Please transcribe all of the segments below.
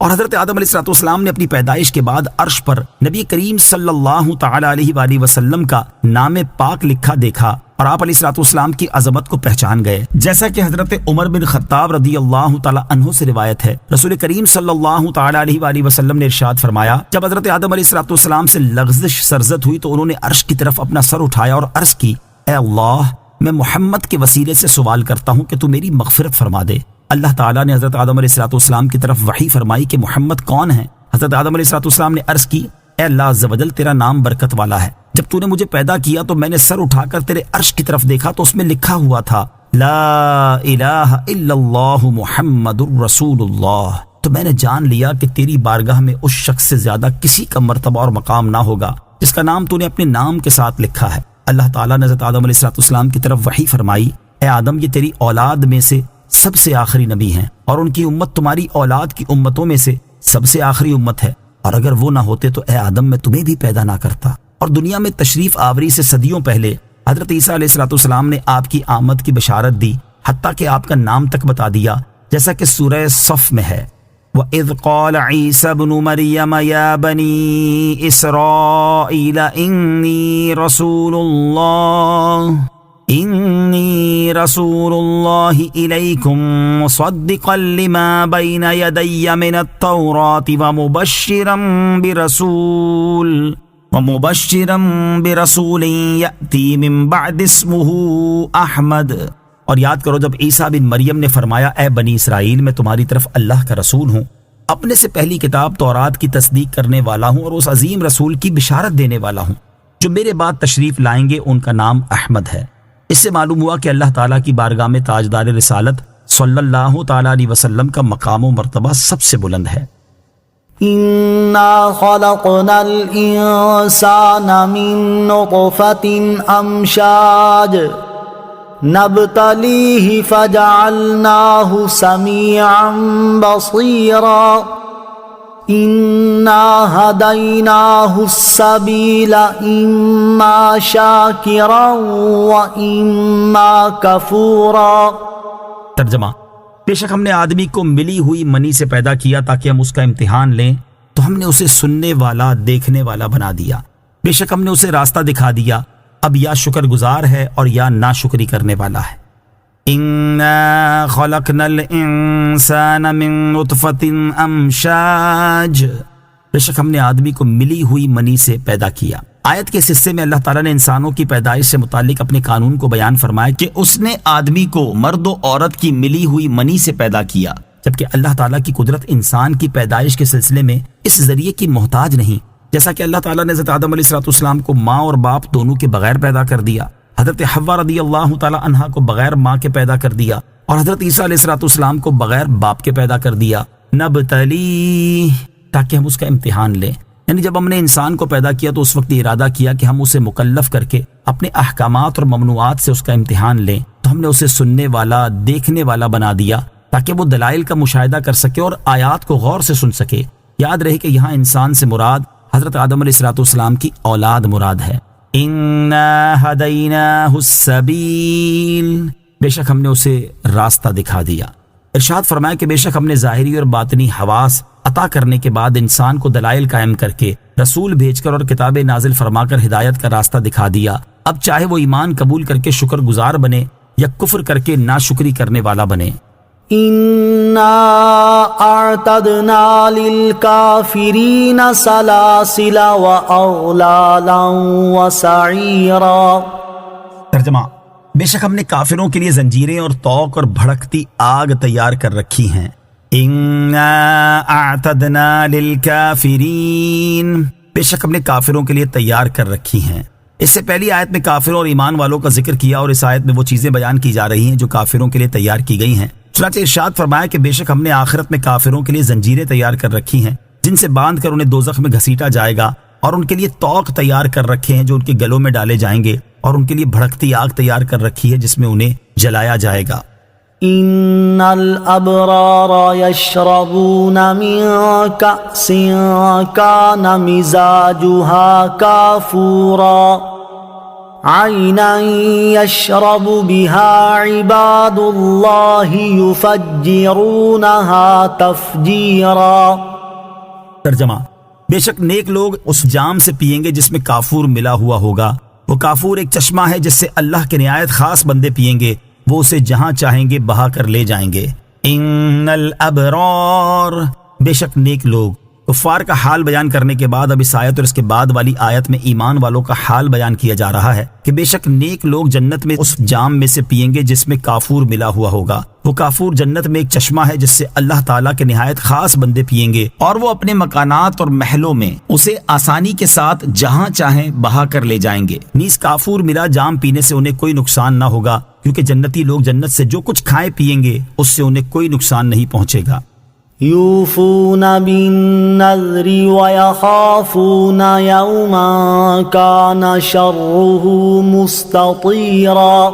اور حضرت آدم علیہ الصلوۃ والسلام نے اپنی پیدائش کے بعد عرش پر نبی کریم صلی اللہ تعالی علیہ وآلہ وسلم کا نام پاک لکھا دیکھا اور آپ علیہ الصلوۃ والسلام کی عظمت کو پہچان گئے، جیسا کہ حضرت عمر بن خطاب رضی اللہ تعالی عنہ سے روایت ہے۔ رسول کریم صلی اللہ تعالی علیہ وآلہ وسلم نے ارشاد فرمایا، جب حضرت آدم علیہ الصلوۃ والسلام سے لغزش سرزد ہوئی تو انہوں نے عرش کی طرف اپنا سر اٹھایا اور عرض کی، اے اللہ، میں محمد کے وسیلے سے سوال کرتا ہوں کہ تو میری مغفرت فرما دے۔ اللہ تعالیٰ نے حضرت آدم علیہ الصلوۃ والسلام کی طرف وحی فرمائی کہ محمد کون ہے؟ حضرت آدم علیہ الصلوۃ والسلام نے عرض کی، اے اللہ عز و جل، تیرا نام برکت والا ہے۔ جب تو نے مجھے پیدا کیا تو میں نے سر اٹھا کر تیرے عرش کی طرف دیکھا تو اس میں لکھا ہوا تھا، لا الہ الا اللہ محمد الرسول اللہ۔ تو میں نے جان لیا کہ تیری بارگاہ میں اس شخص سے زیادہ کسی کا مرتبہ اور مقام نہ ہوگا جس کا نام تو نے اپنے نام کے ساتھ لکھا ہے۔ اللہ تعالیٰ نے حضرت آدم علیہ الصلوۃ والسلام کی طرف وحی فرمائی، اے آدم، یہ تیری اولاد میں سے سب سے آخری نبی ہیں اور ان کی امت تمہاری اولاد کی امتوں میں سے سب سے آخری امت ہے، اور اگر وہ نہ ہوتے تو اے آدم میں تمہیں بھی پیدا نہ کرتا۔ اور دنیا میں تشریف آوری سے صدیوں پہلے حضرت عیسیٰ علیہ الصلوۃ والسلام نے آپ کی آمد کی بشارت دی، حتیٰ کہ آپ کا نام تک بتا دیا، جیسا کہ سورہ صف میں ہے، وَإِذْ قَالَ عِيسَى ابْنُ مَرْيَمَ يَا بَنِي إِسْرَائِيلَ إِنِّي رسول اللہ إِلَيْكُمْ مُصَدِّقًا لِمَا بَيْنَ يَدَيَّ مِنَ التَّوْرَاةِ وَمُبَشِّرًا بِرَسُولٍ يَأْتِي مِن بَعْدِ اسْمُهُ احمد۔ اور یاد کرو جب عیسیٰ بن مریم نے فرمایا، اے بنی اسرائیل، میں تمہاری طرف اللہ کا رسول ہوں، اپنے سے پہلی کتاب تورات کی تصدیق کرنے والا ہوں اور اس عظیم رسول کی بشارت دینے والا ہوں جو میرے بعد تشریف لائیں گے، ان کا نام احمد ہے۔ اس سے معلوم ہوا کہ اللہ تعالیٰ کی بارگاہ میں تاجدار رسالت صلی اللہ تعالیٰ علیہ وسلم کا مقام و مرتبہ سب سے بلند ہے۔ انا خلقنا الانسان من نطفة امشاج نبتلیہ فجعلناہ سمیعا بصیرا انا ہدیناہ السبیل اما شاکرا واما کفورا۔ ترجمہ، بے شک ہم نے آدمی کو ملی ہوئی منی سے پیدا کیا تاکہ ہم اس کا امتحان لیں، تو ہم نے اسے سننے والا، دیکھنے والا بنا دیا۔ بے شک ہم نے اسے راستہ دکھا دیا، اب یا شکر گزار ہے اور یا ناشکری کرنے والا ہے۔ اِنَّا خَلَقْنَا الْإِنسَانَ مِن نُطْفَةٍ أَمْشَاج، بے شک ہم نے آدمی کو ملی ہوئی منی سے پیدا کیا۔ آیت کے اس حصے میں اللہ تعالیٰ نے انسانوں کی پیدائش سے متعلق اپنے قانون کو بیان فرمایا کہ اس نے آدمی کو مرد و عورت کی ملی ہوئی منی سے پیدا کیا، جبکہ اللہ تعالیٰ کی قدرت انسان کی پیدائش کے سلسلے میں اس ذریعے کی محتاج نہیں، جیسا کہ اللہ تعالیٰ نے حضرت آدم علیہ الصلوۃ والسلام کو ماں اور باپ دونوں کے بغیر پیدا کر دیا، حضرت حوا رضی اللہ تعالیٰ عنہا کو بغیر ماں کے پیدا کر دیا، اور حضرت عیسیٰ علیہ الصلوۃ والسلام کو بغیر باپ کے پیدا کر دیا، نبتلی، تاکہ ہم اس کا امتحان لیں۔ یعنی جب ہم نے انسان کو پیدا کیا تو اس وقت ارادہ کیا کہ ہم اسے مکلف کر کے اپنے احکامات اور ممنوعات سے اس کا امتحان لیں، تو ہم نے اسے سننے والا، دیکھنے والا بنا دیا تاکہ وہ دلائل کا مشاہدہ کر سکے اور آیات کو غور سے سن سکے۔ یاد رہے کہ یہاں انسان سے مراد حضرت آدم علیہ الصلوۃ والسلام کی اولاد مراد ہے۔ اِنَّا هَدَيْنَاهُ السَّبِيلَ، بے شک ہم نے اسے راستہ دکھا دیا۔ ارشاد فرمایا کہ بے شک ہم نے ظاہری اور باطنی حواس عطا کرنے کے بعد انسان کو دلائل قائم کر کے، رسول بھیج کر اور کتابیں نازل فرما کر ہدایت کا راستہ دکھا دیا۔ اب چاہے وہ ایمان قبول کر کے شکر گزار بنے یا کفر کر کے ناشکری کرنے والا بنے۔ انا اعتدنا للکافرین سلاسل واغلالا وسعیرا۔ ترجمہ، بے شک ہم نے کافروں کے لیے زنجیریں اور طوق اور بھڑکتی آگ تیار کر رکھی ہیں۔ انا اعتدنا للکافرین، بے شک ہم نے کافروں کے لیے تیار کر رکھی ہیں۔ اس سے پہلی آیت میں کافروں اور ایمان والوں کا ذکر کیا، اور اس آیت میں وہ چیزیں بیان کی جا رہی ہیں جو کافروں کے لیے تیار کی گئی ہیں۔ چنانچہ ارشاد فرمایا کہ بے شک ہم نے آخرت میں کافروں کے لیے زنجیریں تیار کر رکھی ہیں جن سے باندھ کر انہیں دوزخ میں گھسیٹا جائے گا، اور ان کے لیے طوق تیار کر رکھے ہیں جو ان کے گلوں میں ڈالے جائیں گے، اور ان کے لیے بھڑکتی آگ تیار کر رکھی ہے جس میں انہیں جلایا جائے گا۔ ان الابرار یشربون من کأس کان مزاجها کافورا۔ عينا يشرب بها عباد الله يفجرونها تفجيرا۔ ترجمہ، بے شک نیک لوگ اس جام سے پیئیں گے جس میں کافور ملا ہوا ہوگا۔ وہ کافور ایک چشمہ ہے جس سے اللہ کے نہایت خاص بندے پیئیں گے، وہ اسے جہاں چاہیں گے بہا کر لے جائیں گے۔ ان الابرار، بے شک نیک لوگ۔ کفار کا حال بیان کرنے کے بعد اب اس آیت اور اس کے بعد والی آیت میں ایمان والوں کا حال بیان کیا جا رہا ہے کہ بے شک نیک لوگ جنت میں اس جام میں سے پیئیں گے جس میں کافور ملا ہوا ہوگا۔ وہ کافور جنت میں ایک چشمہ ہے جس سے اللہ تعالیٰ کے نہایت خاص بندے پیئیں گے، اور وہ اپنے مکانات اور محلوں میں اسے آسانی کے ساتھ جہاں چاہیں بہا کر لے جائیں گے۔ نیز کافور ملا جام پینے سے انہیں کوئی نقصان نہ ہوگا، کیونکہ جنتی لوگ جنت سے جو کچھ کھائیں پیئیں گے اس سے انہیں کوئی نقصان نہیں پہنچے گا۔ يوفون بالنذر ويخافون يوما كان شره مستطيرا۔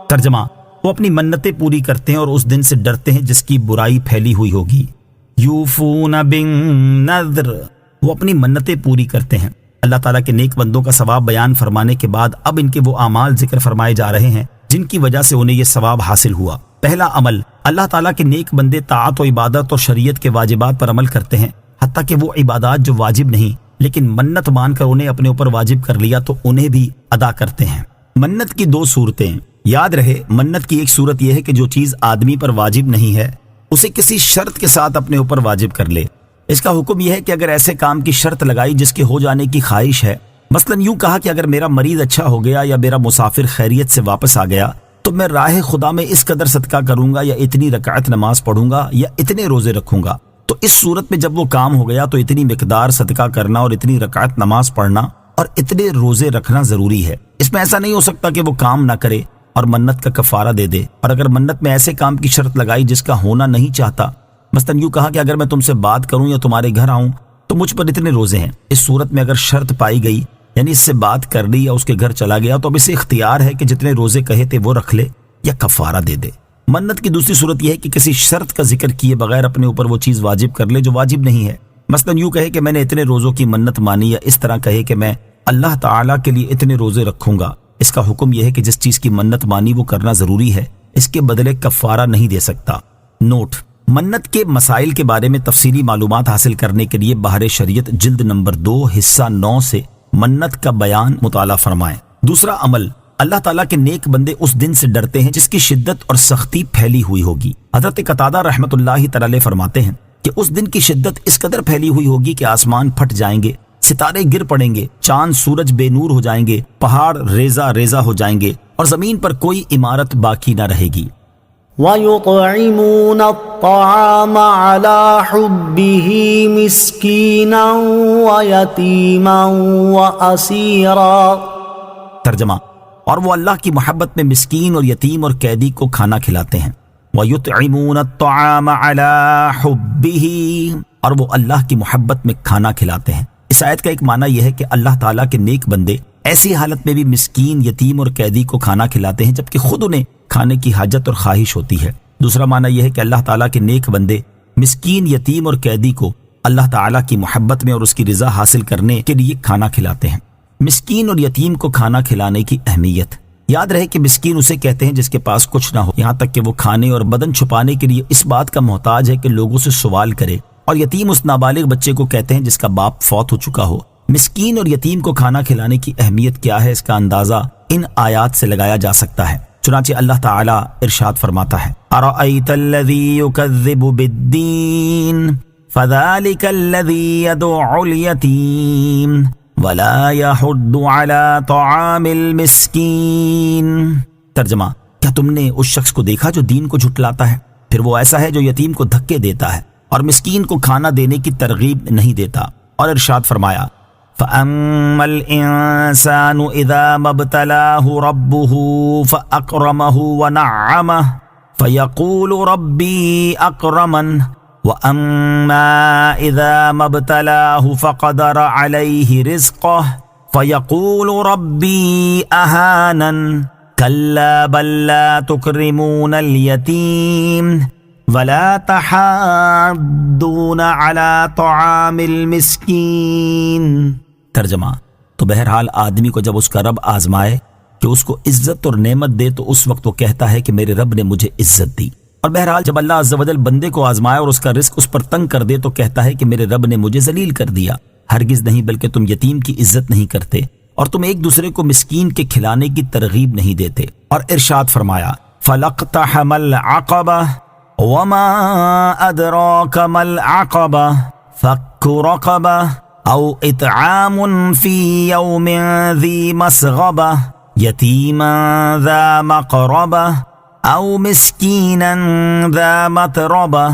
ترجمہ، وہ اپنی منتیں پوری کرتے ہیں اور اس دن سے ڈرتے ہیں جس کی برائی پھیلی ہوئی ہوگی۔ یوفون بالنذر، وہ اپنی منتیں پوری کرتے ہیں۔ اللہ تعالیٰ کے نیک بندوں کا ثواب بیان فرمانے کے بعد اب ان کے وہ اعمال ذکر فرمائے جا رہے ہیں جن کی وجہ سے انہیں یہ ثواب حاصل ہوا۔ پہلا عمل، اللہ تعالیٰ کے نیک بندے طاعت و عبادت اور شریعت کے واجبات پر عمل کرتے ہیں، حتیٰ کہ وہ عبادات جو واجب نہیں لیکن منت مان کر انہیں اپنے اوپر واجب کر لیا تو انہیں بھی ادا کرتے ہیں۔ منت کی دو صورتیں یاد رہے۔ منت کی ایک صورت یہ ہے کہ جو چیز آدمی پر واجب نہیں ہے اسے کسی شرط کے ساتھ اپنے اوپر واجب کر لے۔ اس کا حکم یہ ہے کہ اگر ایسے کام کی شرط لگائی جس کے ہو جانے کی خواہش ہے، مثلا یوں کہا کہ اگر میرا مریض اچھا ہو گیا یا میرا مسافر خیریت سے واپس آ گیا تو میں راہ خدا میں اس قدر صدقہ کروں گا یا اتنی رکعت نماز پڑھوں گا یا اتنے روزے رکھوں گا، تو اس صورت میں جب وہ کام ہو گیا تو اتنی مقدار صدقہ کرنا اور اتنی رکعت نماز پڑھنا اور اتنے روزے رکھنا ضروری ہے۔ اس میں ایسا نہیں ہو سکتا کہ وہ کام نہ کرے اور منت کا کفارہ دے دے۔ اور اگر منت میں ایسے کام کی شرط لگائی جس کا ہونا نہیں چاہتا، مثلا یوں کہا کہ اگر میں تم سے بات کروں یا تمہارے گھر آؤں تو مجھ پر اتنے روزے ہیں، اس صورت میں اگر شرط پائی گئی یعنی اس سے بات کر لی یا اس کے گھر چلا گیا تو اب اسے اختیار ہے کہ جتنے روزے کہے تھے وہ رکھ لے یا کفارہ دے دے۔ منت کی دوسری صورت یہ ہے کہ کسی شرط کا ذکر کیے بغیر اپنے اوپر وہ چیز واجب کر لے جو واجب نہیں ہے، مثلا یوں کہے کہ میں نے اتنے روزوں کی منت مانی، یا اس طرح کہے کہ میں اللہ تعالیٰ کے لیے اتنے روزے رکھوں گا۔ اس کا حکم یہ ہے کہ جس چیز کی منت مانی وہ کرنا ضروری ہے، اس کے بدلے کفارہ نہیں دے سکتا۔ نوٹ: منت کے مسائل کے بارے میں تفصیلی معلومات حاصل کرنے کے لیے بحر شریعت جلد نمبر 2 حصہ 9 سے منت کا بیان مطالعہ فرمائیں۔ دوسرا عمل، اللہ تعالیٰ کے نیک بندے اس دن سے ڈرتے ہیں جس کی شدت اور سختی پھیلی ہوئی ہوگی۔ حضرت قتادہ رحمۃ اللہ تعالی فرماتے ہیں کہ اس دن کی شدت اس قدر پھیلی ہوئی ہوگی کہ آسمان پھٹ جائیں گے، ستارے گر پڑیں گے، چاند سورج بے نور ہو جائیں گے، پہاڑ ریزہ ریزہ ہو جائیں گے اور زمین پر کوئی عمارت باقی نہ رہے گی۔ وَيُطْعِمُونَ الطَّعَامَ عَلَى حُبِّهِ مِسْكِينًا وَيَتِيمًا وَأَسِيرًا۔ ترجمہ، اور وہ اللہ کی محبت میں مسکین اور یتیم اور قیدی کو کھانا کھلاتے ہیں۔ وَيُطْعِمُونَ الطَّعَامَ عَلَى حُبِّهِ، اور وہ اللہ کی محبت میں کھانا کھلاتے ہیں۔ اس آیت کا ایک معنی یہ ہے کہ اللہ تعالیٰ کے نیک بندے ایسی حالت میں بھی مسکین، یتیم اور قیدی کو کھانا کھلاتے ہیں جبکہ خود انہیں کھانے کی حاجت اور خواہش ہوتی ہے۔ دوسرا معنی یہ ہے کہ اللہ تعالیٰ کے نیک بندے مسکین، یتیم اور قیدی کو اللہ تعالیٰ کی محبت میں اور اس کی رضا حاصل کرنے کے لیے کھانا کھلاتے ہیں۔ مسکین اور یتیم کو کھانا کھلانے کی اہمیت، یاد رہے کہ مسکین اسے کہتے ہیں جس کے پاس کچھ نہ ہو، یہاں تک کہ وہ کھانے اور بدن چھپانے کے لیے اس بات کا محتاج ہے کہ لوگوں سے سوال کرے، اور یتیم اس نابالغ بچے کو کہتے ہیں جس کا باپ فوت ہو چکا ہو۔ مسکین اور یتیم کو کھانا کھلانے کی اہمیت کیا ہے، اس کا اندازہ ان آیات سے لگایا جا سکتا ہے۔ چنانچہ اللہ تعالیٰ ارشاد فرماتا ہے: اَرَأَيْتَ الَّذِي يُكَذِّبُ بِالدِّينِ فَذَلِكَ الَّذِي يَدُعُّ الْيَتِيمَ وَلَا يَحُضُّ عَلَى طَعَامِ الْمِسْكِينِ۔ ترجمہ، کیا تم نے اس شخص کو دیکھا جو دین کو جھٹلاتا ہے؟ پھر وہ ایسا ہے جو یتیم کو دھکے دیتا ہے اور مسکین کو کھانا دینے کی ترغیب نہیں دیتا۔ اور ارشاد فرمایا: فَأَمَّا الْإِنسَانُ إِذَا مَا ابْتَلَاهُ رَبُّهُ فَأَكْرَمَهُ وَنَعَّمَهُ فَيَقُولُ رَبِّي أَكْرَمَنِ وَأَمَّا إِذَا مَا ابْتَلَاهُ فَقَدَرَ عَلَيْهِ رِزْقَهُ فَيَقُولُ رَبِّي أَهَانَنِ كَلَّا بَل لَّا تُكْرِمُونَ الْيَتِيمَ وَلَا تَحَاضُّونَ عَلَى طَعَامِ الْمِسْكِينِ۔ ترجمہ، تو بہرحال آدمی کو جب اس کا رب آزمائے کہ اس کو عزت اور نعمت دے تو اس وقت وہ کہتا ہے کہ میرے رب نے مجھے عزت دی، اور بہرحال جب اللہ عز و جل بندے کو آزمائے اور اس کا رزق اس پر تنگ کر دے تو کہتا ہے کہ میرے رب نے مجھے ذلیل کر دیا۔ ہرگز نہیں، بلکہ تم یتیم کی عزت نہیں کرتے اور تم ایک دوسرے کو مسکین کے کھلانے کی ترغیب نہیں دیتے۔ اور ارشاد فرمایا فَلَقْتَحَمَ الْعَقَبَةَ وَمَا أَدْرَاكَ مَا الْعَقَبَةُ فَكُّ رَقَبَةٍ أَوْ إِطْعَامٌ فِي يَوْمٍ ذِي مَسْغَبَةٍ يَتِيمًا ذَا مَقْرَبَةٍ او مسکینا ذا متربہ۔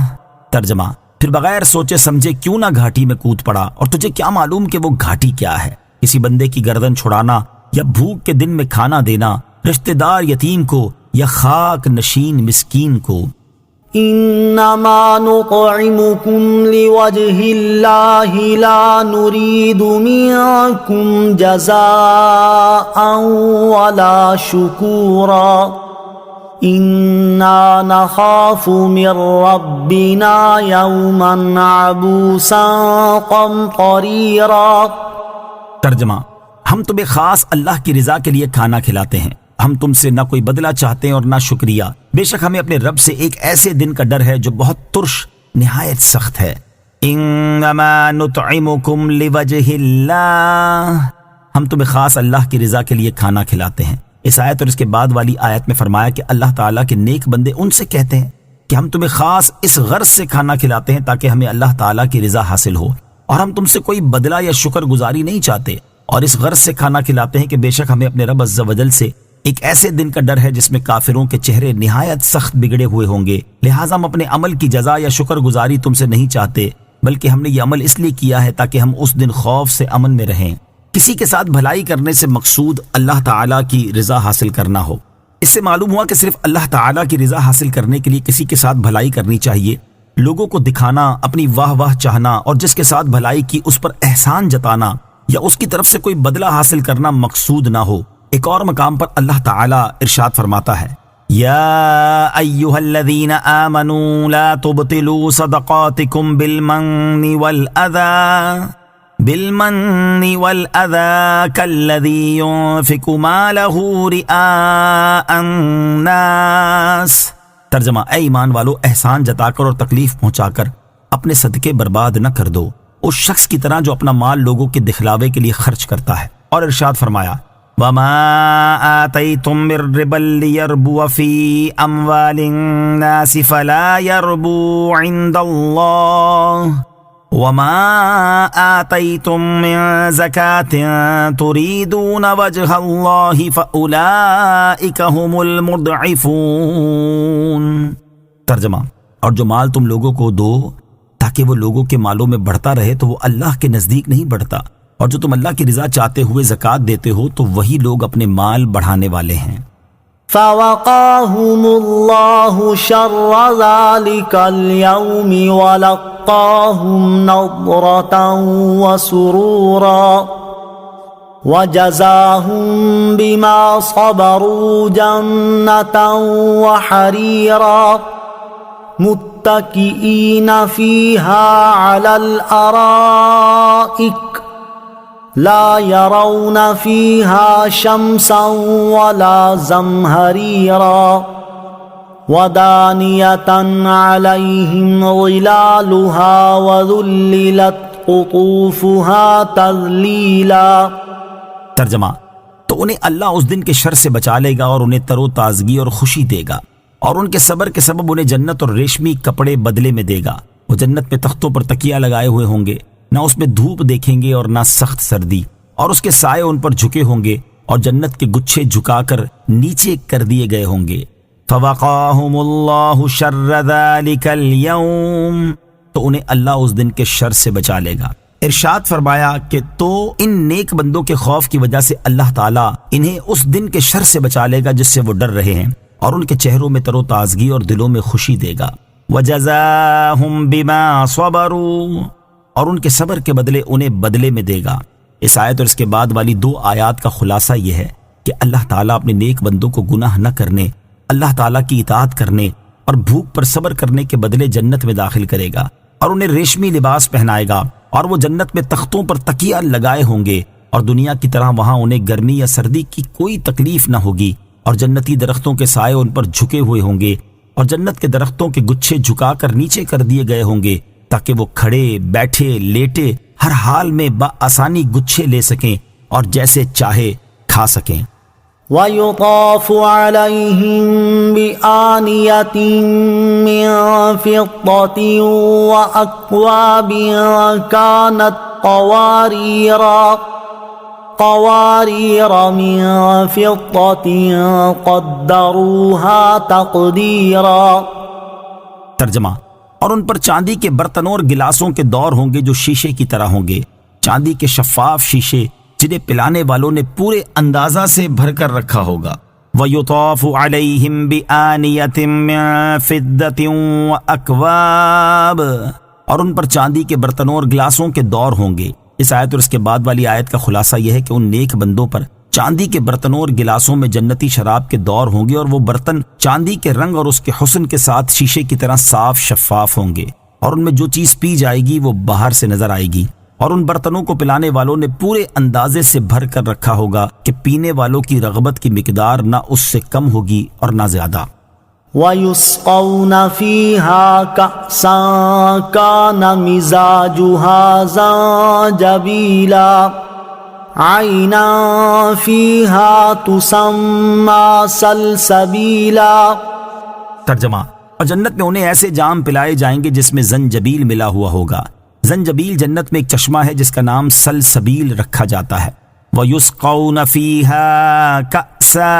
ترجمہ، پھر بغیر سوچے سمجھے کیوں نہ گھاٹی میں کود پڑا، اور تجھے کیا معلوم کہ وہ گھاٹی کیا ہے؟ کسی بندے کی گردن چھڑانا یا بھوک کے دن میں کھانا دینا، رشتہ دار یتیم کو یا خاک نشین مسکین کو۔ انما نطعمكم لوجه الله لا نريد منكم جزاء ولا شكورا انا نخاف من ربنا یوما عبوسا قمطریرا۔ ترجمہ، ہم تمہیں خاص اللہ کی رضا کے لیے کھانا کھلاتے ہیں، ہم تم سے نہ کوئی بدلہ چاہتے ہیں اور نہ شکریہ، بے شک ہمیں اپنے رب سے ایک ایسے دن کا ڈر ہے جو بہت ترش نہایت سخت ہے۔ انما نطعمکم لوجہ اللہ، ہم تمہیں خاص اللہ کی رضا کے لیے کھانا کھلاتے ہیں۔ اس آیت اور اس کے بعد والی آیت میں فرمایا کہ اللہ تعالیٰ کے نیک بندے ان سے کہتے ہیں کہ ہم تمہیں خاص اس غرض سے کھانا کھلاتے ہیں تاکہ ہمیں اللہ تعالیٰ کی رضا حاصل ہو، اور ہم تم سے کوئی بدلہ یا شکر گزاری نہیں چاہتے، اور اس غرض سے کھانا کھلاتے ہیں کہ بے شک ہمیں اپنے رب عز و جل سے ایک ایسے دن کا ڈر ہے جس میں کافروں کے چہرے نہایت سخت بگڑے ہوئے ہوں گے، لہٰذا ہم اپنے عمل کی جزا یا شکر گزاری تم سے نہیں چاہتے، بلکہ ہم نے یہ عمل اس لیے کیا ہے تاکہ ہم اس دن خوف سے امن میں رہیں۔ کسی کے ساتھ بھلائی کرنے سے مقصود اللہ تعالیٰ کی رضا حاصل کرنا ہو۔ اس سے معلوم ہوا کہ صرف اللہ تعالیٰ کی رضا حاصل کرنے کے لیے کسی کے ساتھ بھلائی کرنی چاہیے، لوگوں کو دکھانا، اپنی واہ واہ چاہنا اور جس کے ساتھ بھلائی کی اس پر احسان جتانا یا اس کی طرف سے کوئی بدلہ حاصل کرنا مقصود نہ ہو۔ ایک اور مقام پر اللہ تعالیٰ ارشاد فرماتا ہے یا ایھا الذین آمنوا لا تبطلوا صدقاتکم بالمن والأذى كالذي ينفق ماله رئاء الناس۔ ترجمہ، اے ایمان والو، احسان جتا کر اور تکلیف پہنچا کر اپنے صدقے برباد نہ کر دو، اس شخص کی طرح جو اپنا مال لوگوں کے دکھلاوے کے لیے خرچ کرتا ہے۔ اور ارشاد فرمایا وما آتیتم من ربا لیربو فی اموال الناس فلا یربو عند اللہ وما آتیتم من زکاة تریدون وجہ اللہ فأولئک هم المضعفون۔ ترجمہ، اور جو مال تم لوگوں کو دو تاکہ وہ لوگوں کے مالوں میں بڑھتا رہے تو وہ اللہ کے نزدیک نہیں بڑھتا، اور جو تم اللہ کی رضا چاہتے ہوئے زکوٰۃ دیتے ہو تو وہی لوگ اپنے مال بڑھانے والے ہیں۔ فوقاهم الله شر ذلك اليوم ولقاهم نضرة وسرورا وجزاهم بما صبروا جنة وحريرا متكئين فيها على الأرائك لا يرون فيها شمسا ولا زمهريرا ودانية عليهم ظلالها وذللت قطوفها تذليلا۔ ترجمہ، تو انہیں اللہ اس دن کے شر سے بچا لے گا اور انہیں تر و تازگی اور خوشی دے گا، اور ان کے صبر کے سبب انہیں جنت اور ریشمی کپڑے بدلے میں دے گا۔ وہ جنت میں تختوں پر تکیہ لگائے ہوئے ہوں گے، نہ اس میں دھوپ دیکھیں گے اور نہ سخت سردی، اور اس کے سائے ان پر جھکے ہوں گے اور جنت کے گچھے جھکا کر نیچے کر دیے گئے ہوں گے۔ فوقاہم اللہ شر ذلک اليوم، تو انہیں اللہ اس دن کے شر سے بچا لے گا۔ ارشاد فرمایا کہ تو ان نیک بندوں کے خوف کی وجہ سے اللہ تعالیٰ انہیں اس دن کے شر سے بچا لے گا جس سے وہ ڈر رہے ہیں، اور ان کے چہروں میں تر و تازگی اور دلوں میں خوشی دے گا۔ وَجَزَاهُمْ بِمَا صَبَرُوا، اور ان کے صبر کے بدلے انہیں بدلے میں دے گا۔ اس آیت اور اس کے بعد والی دو آیات کا خلاصہ یہ ہے کہ اللہ تعالیٰ اپنے نیک بندوں کو گناہ نہ کرنے، اللہ تعالیٰ کی اطاعت کرنے اور بھوک پر صبر کرنے کے بدلے جنت میں داخل کرے گا، اور انہیں ریشمی لباس پہنائے گا، اور وہ جنت میں تختوں پر تکیہ لگائے ہوں گے، اور دنیا کی طرح وہاں انہیں گرمی یا سردی کی کوئی تکلیف نہ ہوگی، اور جنتی درختوں کے سائے ان پر جھکے ہوئے ہوں گے، اور جنت کے درختوں کے گچھے جھکا کر نیچے کر دیے گئے ہوں گے تاکہ وہ کھڑے بیٹھے لیٹے ہر حال میں بآسانی گچھے لے سکیں اور جیسے چاہے کھا سکیں۔ وَيُطَافُ عَلَيْهِمْ بِآنِيَةٍ مِّن فِضَّةٍ وَأَكْوَابٍ كَانَتْ قوارير من فضة قدروها تقديرا۔ ترجمہ، اور ان پر چاندی کے برتنوں اور گلاسوں کے دور ہوں گے جو شیشے کی طرح ہوں گے، چاندی کے شفاف شیشے جنہیں پلانے والوں نے پورے اندازہ سے بھر کر رکھا ہوگا۔ وَيُطَافُ عَلَيْهِمْ بِآنِيَةٍ مِّن فِضَّةٍ وَأَكْوَابٍ، اور ان پر چاندی کے برتنوں اور گلاسوں کے دور ہوں گے۔ اس آیت اور اس کے بعد والی آیت کا خلاصہ یہ ہے کہ ان نیک بندوں پر چاندی کے برتنوں اور گلاسوں میں جنتی شراب کے دور ہوں گے، اور وہ برتن چاندی کے رنگ اور اس کے حسن کے ساتھ شیشے کی طرح صاف شفاف ہوں گے، اور ان میں جو چیز پی جائے گی وہ باہر سے نظر آئے گی، اور ان برتنوں کو پلانے والوں نے پورے اندازے سے بھر کر رکھا ہوگا کہ پینے والوں کی رغبت کی مقدار نہ اس سے کم ہوگی اور نہ زیادہ۔ وَيُسْقَوْنَ فِيهَا كَأْسًا كَانَ مِزَاجُهَا زَنجَبِيلًا عَيْنًا فِيهَا تُسَمَّى سَلْسَبِيلًا۔ ترجمہ، اور جنت میں انہیں ایسے جام پلائے جائیں گے جس میں زنجبیل ملا ہوا ہوگا۔ زنجبیل جنت میں ایک چشمہ ہے جس کا نام سلسبیل رکھا جاتا ہے۔ وَيُسْقَوْنَ فِيهَا كَأْسًا،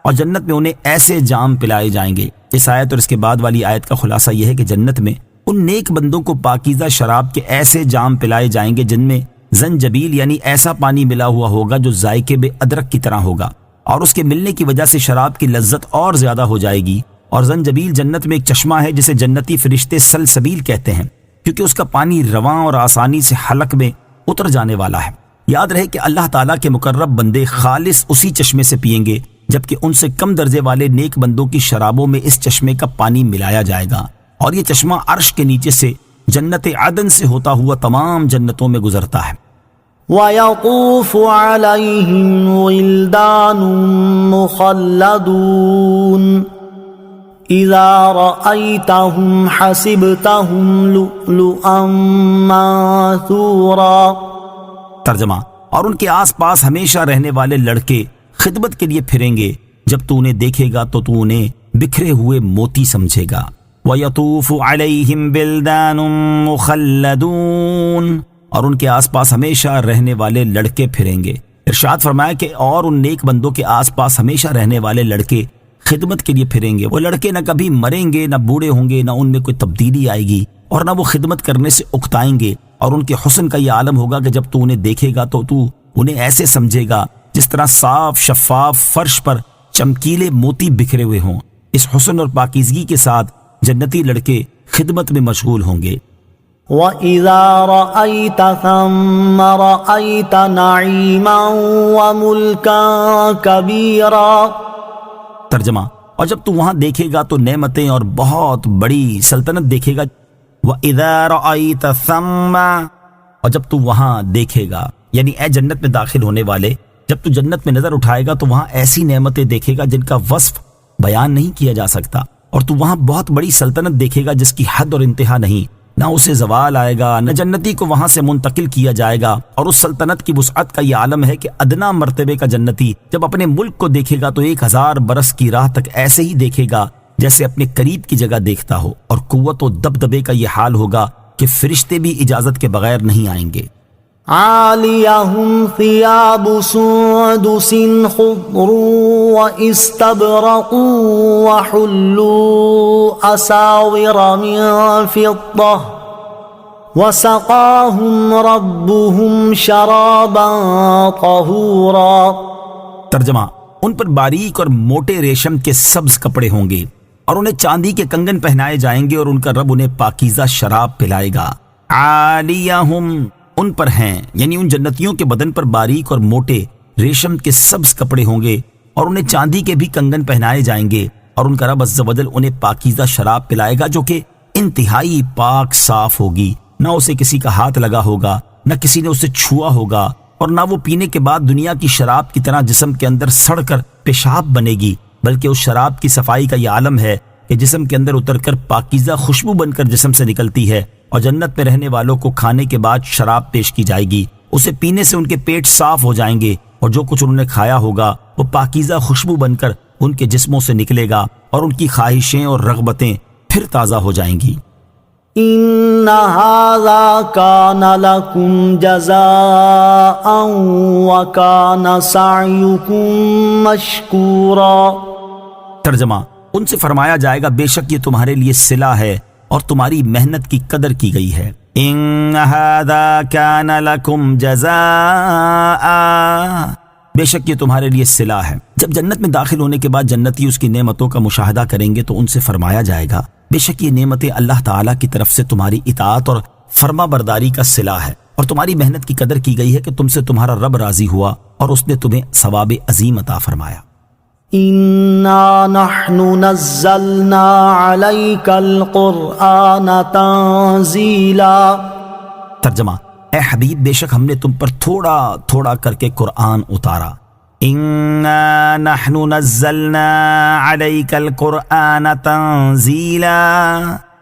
اور جنت میں انہیں ایسے جام پلائے جائیں گے۔ اس آیت اور اس کے بعد والی آیت کا خلاصہ یہ ہے کہ جنت میں ان نیک بندوں کو پاکیزہ شراب کے ایسے جام پلائے جائیں گے جن میں زنجبیل یعنی ایسا پانی ملا ہوا ہوگا جو ذائقے بے ادرک کی طرح ہوگا، اور اس کے ملنے کی وجہ سے شراب کی لذت اور زیادہ ہو جائے گی۔ اور زنجبیل جنت میں ایک چشمہ ہے جسے جنتی فرشتے سلسبیل کہتے ہیں، کیونکہ اس کا پانی رواں اور آسانی سے حلق میں اتر جانے والا ہے۔ یاد رہے کہ اللہ تعالیٰ کے مقرب بندے خالص اسی چشمے سے پئیں گے، جبکہ ان سے کم درجے والے نیک بندوں کی شرابوں میں اس چشمے کا پانی ملایا جائے گا، اور یہ چشمہ عرش کے نیچے سے جنت عدن سے ہوتا ہوا تمام جنتوں میں گزرتا ہے۔ وَيَطُوفُ عَلَيْهِمْ وِلْدَانٌ مُخَلَّدُونَ إِذَا رَأَيْتَهُمْ حَسِبْتَهُمْ لُؤْلُؤًا مَّنثُورًا۔ ترجمہ، اور ان کے آس پاس ہمیشہ رہنے والے لڑکے خدمت کے لیے پھریں گے، جب تو انہیں دیکھے گا تو انہیں بکھرے ہوئے موتی سمجھے گا۔ وَيَطُوفُ عَلَيْهِمْ بِلْدَانٌ مُخَلَّدُونَ، اور ان کے آس پاس ہمیشہ رہنے والے لڑکے پھریں گے۔ ارشاد فرمایا کہ اور ان نیک بندوں کے آس پاس ہمیشہ رہنے والے لڑکے خدمت کے لیے پھریں گے۔ وہ لڑکے نہ کبھی مریں گے، نہ بوڑھے ہوں گے، نہ ان میں کوئی تبدیلی آئے گی، اور نہ وہ خدمت کرنے سے اکتائیں گے، اور ان کے حسن کا یہ عالم ہوگا کہ جب تو انہیں دیکھے گا تو انہیں ایسے سمجھے گا جس طرح صاف شفاف فرش پر چمکیلے موتی بکھرے ہوئے ہوں۔ اس حسن اور پاکیزگی کے ساتھ جنتی لڑکے خدمت میں مشغول ہوں گے۔ وَإِذَا رَأَيْتَ ثَمَّ رَأَيْتَ نَعِيمًا وَمُلْكًا كَبِيرًا۔ ترجمہ، اور جب تو وہاں دیکھے گا تو نعمتیں اور بہت بڑی سلطنت دیکھے گا۔ وَإِذَا رَأَيْتَ ثَمَّ، اور جب تو وہاں دیکھے گا یعنی اے جنت میں داخل ہونے والے، جب تو جنت میں نظر اٹھائے گا تو وہاں ایسی نعمتیں دیکھے گا جن کا وصف بیان نہیں کیا جا سکتا، اور تو وہاں بہت بڑی سلطنت دیکھے گا جس کی حد اور انتہا نہیں، نہ اسے زوال آئے گا، نہ جنتی کو وہاں سے منتقل کیا جائے گا۔ اور اس سلطنت کی وسعت کا یہ عالم ہے کہ ادنا مرتبے کا جنتی جب اپنے ملک کو دیکھے گا تو 1000 برس کی راہ تک ایسے ہی دیکھے گا جیسے اپنے قریب کی جگہ دیکھتا ہو، اور قوت و دبدبے کا یہ حال ہوگا کہ فرشتے بھی اجازت کے بغیر نہیں آئیں گے۔ عَالِيَهُمْ ثِيَابُ سُندُسٍ خُضْرٌ وَإِسْتَبْرَقٌ وَحُلُّوا أَسَاوِرَ مِن فِضَّةٍ وَسَقَاهُمْ رَبُّهُمْ شَرَابًا طَهُورًا۔ ترجمہ، ان پر باریک اور موٹے ریشم کے سبز کپڑے ہوں گے، اور انہیں چاندی کے کنگن پہنائے جائیں گے، اور ان کا رب انہیں پاکیزہ شراب پلائے گا۔ عالیہم، ان پر ہیں یعنی ان جنتیوں کے بدن پر باریک اور موٹے ریشم کے سبز کپڑے ہوں گے، اور انہیں چاندی کے بھی کنگن پہنائے جائیں گے، اور ان کا رب عز و جل انہیں پاکیزہ شراب پلائے گا جو کہ انتہائی پاک صاف ہوگی، نہ اسے کسی کا ہاتھ لگا ہوگا، نہ کسی نے اسے چھوا ہوگا، اور نہ وہ پینے کے بعد دنیا کی شراب کی طرح جسم کے اندر سڑ کر پیشاب بنے گی، بلکہ اس شراب کی صفائی کا یہ عالم ہے کہ جسم کے اندر اتر کر پاکیزہ خوشبو بن کر جسم سے نکلتی ہے، اور جنت میں رہنے والوں کو کھانے کے بعد شراب پیش کی جائے گی، اسے پینے سے ان کے پیٹ صاف ہو جائیں گے، اور جو کچھ انہوں نے کھایا ہوگا وہ پاکیزہ خوشبو بن کر ان کے جسموں سے نکلے گا، اور ان کی خواہشیں اور رغبتیں پھر تازہ ہو جائیں گی۔ ان هذا كان لكم جزاء وكان سعيكم مشكورا۔ ترجمہ، ان سے فرمایا جائے گا بے شک یہ تمہارے لیے صلہ ہے اور تمہاری محنت کی قدر کی گئی ہے۔ ان هذا كان لكم جزاء، بے شک یہ تمہارے لیے صلہ ہے۔ جب جنت میں داخل ہونے کے بعد جنتی اس کی نعمتوں کا مشاہدہ کریں گے تو ان سے فرمایا جائے گا بے شک یہ نعمتیں اللہ تعالیٰ کی طرف سے تمہاری اطاعت اور فرما برداری کا صلہ ہے، اور تمہاری محنت کی قدر کی گئی ہے کہ تم سے تمہارا رب راضی ہوا اور اس نے تمہیں ثواب عظیم عطا فرمایا۔ انا نحن نزلنا عليك القرآن تنزیلا۔ ترجمہ، اے حبیب بے شک ہم نے تم پر تھوڑا تھوڑا کر کے قرآن اتارا۔ انا نحن نزلنا عليك القرآن تنزیلا،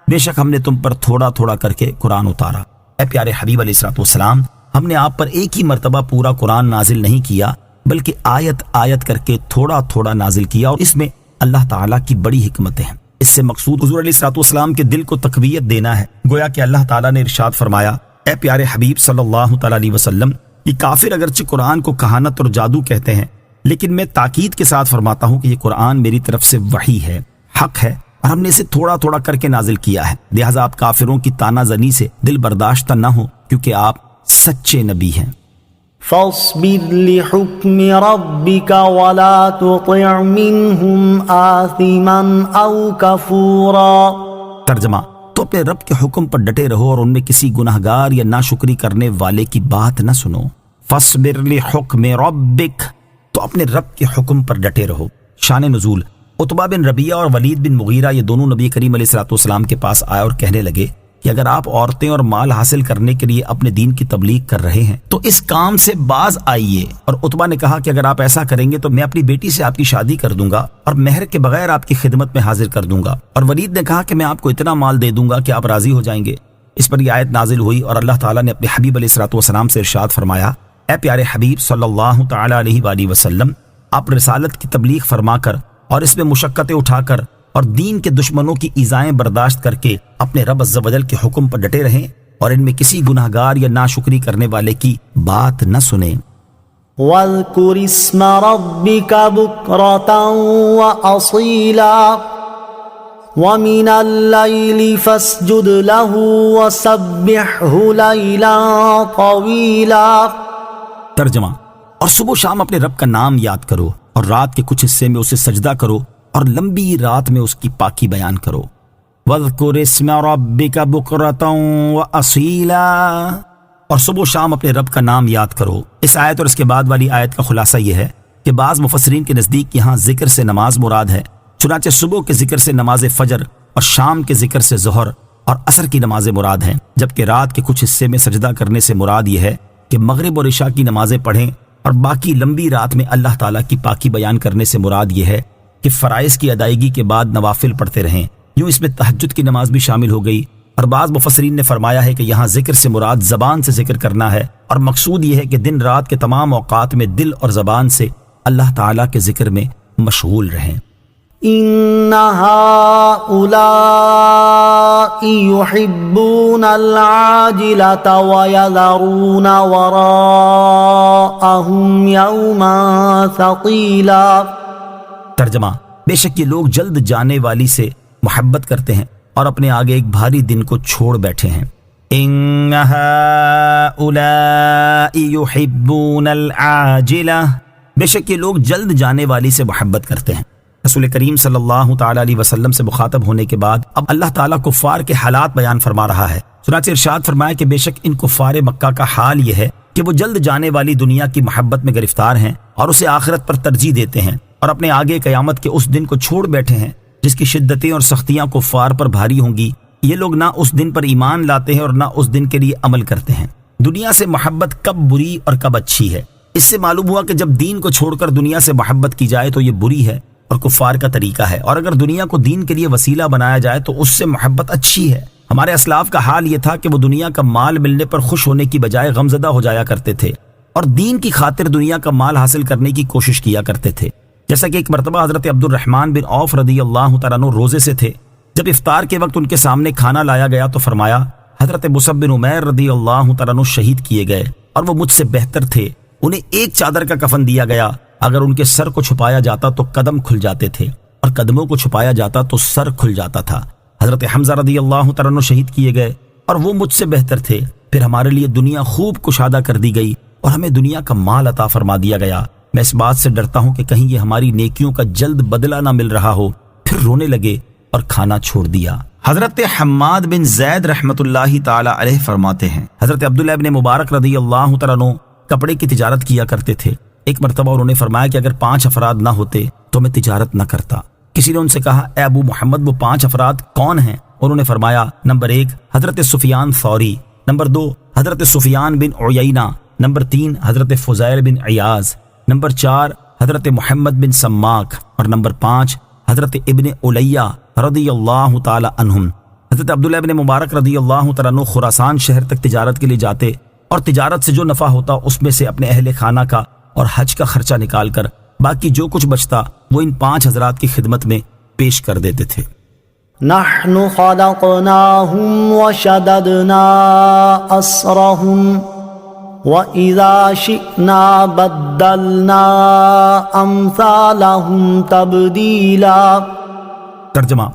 بے شک ہم نے تم پر تھوڑا تھوڑا کر کے قرآن اتارا۔ اے پیارے حبیب علیہ الصلوۃ والسلام، ہم نے آپ پر ایک ہی مرتبہ پورا قرآن نازل نہیں کیا بلکہ آیت آیت کر کے تھوڑا تھوڑا نازل کیا، اور اس میں اللہ تعالیٰ کی بڑی حکمتیں ہیں۔ اس سے مقصود حضور علیہ الصلوۃ والسلام کے دل کو تقویت دینا ہے۔ گویا کہ اللہ تعالیٰ نے ارشاد فرمایا، اے پیارے حبیب صلی اللہ تعالیٰ علیہ وسلم، یہ کافر اگرچہ قرآن کو کہانت اور جادو کہتے ہیں، لیکن میں تاکید کے ساتھ فرماتا ہوں کہ یہ قرآن میری طرف سے وحی ہے، حق ہے، اور ہم نے اسے تھوڑا تھوڑا کر کے نازل کیا ہے، لہٰذا آپ کافروں کی تانا زنی سے دل برداشتہ نہ ہو، کیونکہ آپ سچے نبی ہیں۔ فاصبر لحكم ربك ولا تطع منهم آثما او كفورا۔ ترجمہ، تو اپنے رب کے حکم پر ڈٹے رہو اور ان میں کسی گناہگار یا ناشکری کرنے والے کی بات نہ سنو۔ فاصبر لحکم ربک، تو اپنے رب کے حکم پر ڈٹے رہو۔ شان نزول، عتبہ بن ربیعہ اور ولید بن مغیرہ یہ دونوں نبی کریم علیہ الصلوۃ والسلام کے پاس آئے اور کہنے لگے کہ اگر آپ عورتیں اور مال حاصل کرنے کے لیے اپنے دین کی تبلیغ کر رہے ہیں تو اس کام سے باز آئیے۔ اور عتبہ نے کہا کہ اگر آپ ایسا کریں گے تو میں اپنی بیٹی سے آپ کی شادی کر دوں گا اور مہر کے بغیر آپ کی خدمت میں حاضر کر دوں گا۔ اور ولید نے کہا کہ میں آپ کو اتنا مال دے دوں گا کہ آپ راضی ہو جائیں گے۔ اس پر یہ آیت نازل ہوئی اور اللہ تعالیٰ نے اپنے حبیب علیہ الصلوۃ والسلام سے ارشاد فرمایا، اے پیارے حبیب صلی اللہ تعالیٰ علیہ وآلہ وسلم، آپ رسالت کی تبلیغ فرما کر اور اس میں مشقتیں اٹھا کر اور دین کے دشمنوں کی ایذائیں برداشت کر کے اپنے رب عز و جل کے حکم پر ڈٹے رہیں اور ان میں کسی گناہگار یا ناشکری کرنے والے کی بات نہ سنیں۔ واذکر اسم ربک بکرۃ وأصیلا ومن اللیل فاسجد له وسبحہ لیلا طویلا۔ ترجمہ، اور صبح و شام اپنے رب کا نام یاد کرو اور رات کے کچھ حصے میں اسے سجدہ کرو اور لمبی رات میں اس کی پاکی بیان کرو۔ وَاذْكُرِ اسْمَ رَبِّكَ بُكْرَةً وَأَصِيلًا، اور صبح و شام اپنے رب کا نام یاد کرو۔ اس آیت اور اس کے بعد والی آیت کا خلاصہ یہ ہے کہ بعض مفسرین کے نزدیک یہاں ذکر سے نماز مراد ہے، چنانچہ صبح کے ذکر سے نماز فجر اور شام کے ذکر سے ظہر اور عصر کی نمازیں مراد ہیں، جبکہ رات کے کچھ حصے میں سجدہ کرنے سے مراد یہ ہے کہ مغرب اور عشاء کی نمازیں پڑھیں، اور باقی لمبی رات میں اللہ تعالیٰ کی پاکی بیان کرنے سے مراد یہ ہے کہ فرائض کی ادائیگی کے بعد نوافل پڑھتے رہیں۔ یوں اس میں تہجد کی نماز بھی شامل ہو گئی، اور بعض مفسرین نے فرمایا ہے کہ یہاں ذکر سے مراد زبان سے ذکر کرنا ہے، اور مقصود یہ ہے کہ دن رات کے تمام اوقات میں دل اور زبان سے اللہ تعالیٰ کے ذکر میں مشغول رہیں۔ ان هؤلاء يحبون العاجلة ويذرون وراءهم يوما ثقيلا۔ ترجمہ، بے شک یہ لوگ جلد جانے والی سے محبت کرتے ہیں اور اپنے آگے ایک بھاری دن کو چھوڑ بیٹھے ہیں۔ ان هؤلاء يحبون العاجلة، بے شک یہ لوگ جلد جانے والی سے محبت کرتے ہیں۔ رسول کریم صلی اللہ تعالیٰ علیہ وسلم سے مخاطب ہونے کے بعد اب اللہ تعالیٰ کفار کے حالات بیان فرما رہا ہے۔ چنانچہ ارشاد فرمایا کہ بے شک ان کفار مکہ کا حال یہ ہے کہ وہ جلد جانے والی دنیا کی محبت میں گرفتار ہیں اور اسے آخرت پر ترجیح دیتے ہیں، اور اپنے آگے قیامت کے اس دن کو چھوڑ بیٹھے ہیں جس کی شدتیں اور سختیاں کفار پر بھاری ہوں گی۔ یہ لوگ نہ اس دن پر ایمان لاتے ہیں اور نہ اس دن کے لیے عمل کرتے ہیں۔ دنیا سے محبت کب بری اور کب اچھی ہے؟ اس سے معلوم ہوا کہ جب دین کو چھوڑ کر دنیا سے محبت کی جائے تو یہ بری ہے اور کفار کا طریقہ ہے، اور اگر دنیا کو دین کے لیے وسیلہ بنایا جائے تو اس سے محبت اچھی ہے۔ ہمارے اسلاف کا حال یہ تھا کہ وہ دنیا کا مال ملنے پر خوش ہونے کی بجائے غمزدہ ہو جایا کرتے تھے اور دین کی خاطر دنیا کا مال حاصل کرنے کی کوشش کیا کرتے تھے۔ جیسا کہ ایک مرتبہ حضرت عبد الرحمن بن عوف رضی اللہ تعالیٰ عنہ روزے سے تھے، جب افطار کے وقت ان کے سامنے کھانا لایا گیا تو فرمایا، حضرت مصعب بن عمیر رضی اللہ تعالیٰ عنہ شہید کیے گئے اور وہ مجھ سے بہتر تھے، انہیں ایک چادر کا کفن دیا گیا، اگر ان کے سر کو چھپایا جاتا تو قدم کھل جاتے تھے اور قدموں کو چھپایا جاتا تو سر کھل جاتا تھا۔ حضرت حمزہ رضی اللہ تعالیٰ عنہ شہید کیے گئے اور وہ مجھ سے بہتر تھے، پھر ہمارے لیے دنیا خوب کشادہ کر دی گئی اور ہمیں دنیا کا مال عطا فرما دیا گیا۔ میں اس بات سے ڈرتا ہوں کہ کہیں یہ ہماری نیکیوں کا جلد بدلہ نہ مل رہا ہو۔ پھر رونے لگے اور کھانا چھوڑ دیا۔ حضرت حماد بن زید رحمت اللہ تعالی علیہ فرماتے ہیں، حضرت عبداللہ ابن مبارک رضی اللہ تعالیٰ عنہ کپڑے کی تجارت کیا کرتے تھے۔ ایک مرتبہ انہوں نے فرمایا کہ اگر 5 افراد نہ ہوتے تو میں تجارت نہ کرتا۔ کسی نے ان سے کہا، اے ابو محمد، وہ 5 افراد کون ہیں؟ انہوں نے فرمایا، نمبر 1 حضرت سفیان ثوری، نمبر 2 حضرت سفیان بن عیینہ، نمبر 3 حضرت فضیل بن عیاض، نمبر 4 حضرت محمد بن سماک، اور نمبر 5 حضرت ابن علیہ رضی اللہ تعالی عنہم۔ حضرت عبداللہ ابن مبارک رضی اللہ تعالیٰ عنہ خراسان شہر تک تجارت کے لیے جاتے اور تجارت سے جو نفع ہوتا اس میں سے اپنے اہل خانہ کا اور حج کا خرچہ نکال کر باقی جو کچھ بچتا وہ ان 5 حضرات کی خدمت میں پیش کر دیتے تھے۔ نحن خلقناهم وشددنا أسرهم وَإِذَا شِئْنَا بَدَّلْنَا أَمْثَالَهُمْ تَبْدِيلًا۔ ترجمہ،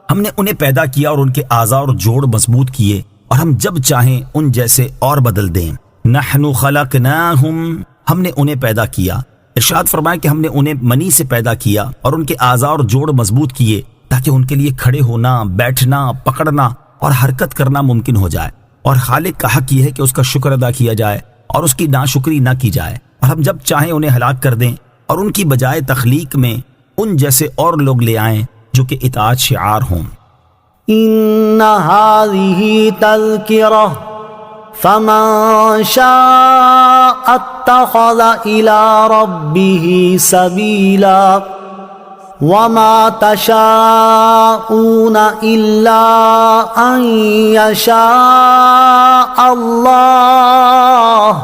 ہم نے انہیں پیدا کیا اور ان کے اعضاء اور جوڑ مضبوط کیے اور ہم جب چاہیں ان جیسے اور بدل دیں۔ نحن خلقناہم، ہم نے انہیں پیدا کیا۔ ارشاد فرمایا کہ ہم نے انہیں منی سے پیدا کیا اور ان کے اعضاء اور جوڑ مضبوط کیے تاکہ ان کے لیے کھڑے ہونا، بیٹھنا، پکڑنا اور حرکت کرنا ممکن ہو جائے، اور خالق کا حق یہ ہے کہ اس کا شکر ادا کیا جائے اور اس کی ناشکری نہ کی جائے، اور ہم جب چاہیں انہیں ہلاک کر دیں اور ان کی بجائے تخلیق میں ان جیسے اور لوگ لے آئیں جو کہ اطاعت شعار ہوں۔ ان هذه تذکرہ فمن شاء اتخذ الى ربه سبیلا وما تشاءون الا ان يشاء اللہ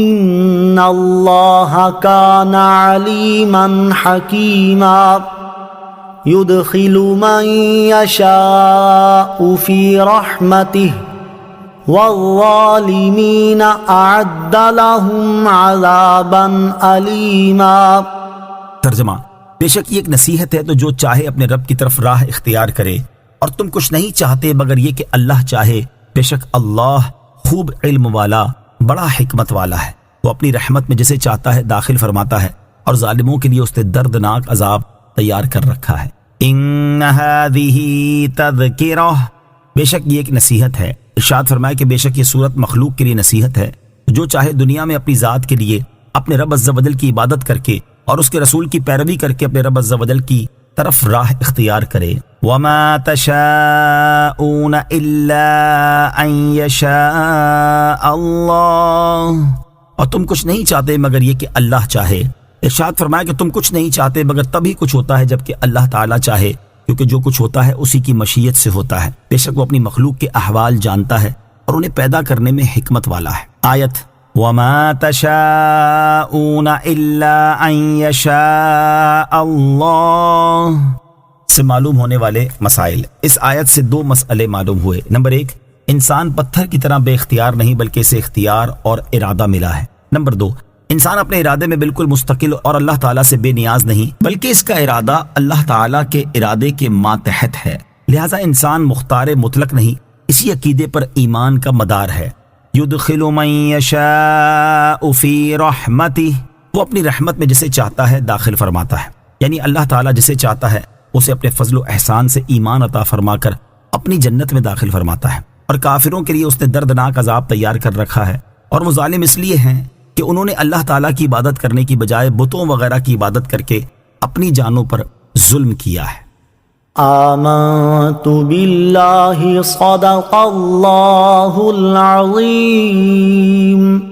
ان اللہ کان علیما حکیما يدخل من يشاء في رحمته والظالمين أعد لهم عذابا أليما۔ ترجمہ، بے شک یہ ایک نصیحت ہے تو جو چاہے اپنے رب کی طرف راہ اختیار کرے، اور تم کچھ نہیں چاہتے مگر یہ کہ اللہ چاہے، بے شک اللہ خوب علم والا، بڑا حکمت والا ہے، وہ اپنی رحمت میں جسے چاہتا ہے داخل فرماتا ہے، اور ظالموں کے لیے اس نے دردناک عذاب تیار کر رکھا ہے۔ ان هذه تذکرہ، بے شک یہ ایک نصیحت ہے۔ ارشاد فرمایا کہ بے شک یہ صورت مخلوق کے لیے نصیحت ہے، جو چاہے دنیا میں اپنی ذات کے لیے اپنے رب عز و جل کی عبادت کر کے اور اس کے رسول کی پیروی کر کے اپنے رب عز و جل کی طرف راہ اختیار کرے۔ وما تشاءون الا ان یشاء اللہ، اور تم کچھ نہیں چاہتے مگر یہ کہ اللہ چاہے۔ ارشاد فرمایا کہ تم کچھ نہیں چاہتے مگر تبھی کچھ ہوتا ہے جبکہ اللہ تعالیٰ چاہے، کیونکہ جو کچھ ہوتا ہے اسی کی مشیت سے ہوتا ہے۔ بے شک وہ اپنی مخلوق کے احوال جانتا ہے اور انہیں پیدا کرنے میں حکمت والا ہے۔ آیت وَمَا تَشَاءُونَ إِلَّا أَن يَشَاءَ اللَّهُ سے معلوم ہونے والے مسائل۔ اس آیت سے 2 مسئلے معلوم ہوئے۔ نمبر 1، انسان پتھر کی طرح بے اختیار نہیں بلکہ اسے اختیار اور ارادہ ملا ہے۔ نمبر 2، انسان اپنے ارادے میں بالکل مستقل اور اللہ تعالیٰ سے بے نیاز نہیں بلکہ اس کا ارادہ اللہ تعالیٰ کے ارادے کے ماتحت ہے، لہٰذا انسان مختار مطلق نہیں، اسی عقیدے پر ایمان کا مدار ہے۔ یدخل من یشاء فی رحمتہ، وہ اپنی رحمت میں جسے چاہتا ہے داخل فرماتا ہے، یعنی اللہ تعالیٰ جسے چاہتا ہے اسے اپنے فضل و احسان سے ایمان عطا فرما کر اپنی جنت میں داخل فرماتا ہے، اور کافروں کے لیے اس نے دردناک عذاب تیار کر رکھا ہے، اور وہ ظالم اس لیے ہیں کہ انہوں نے اللہ تعالیٰ کی عبادت کرنے کی بجائے بتوں وغیرہ کی عبادت کر کے اپنی جانوں پر ظلم کیا ہے۔ آمنت باللہ صدق اللہ العظیم.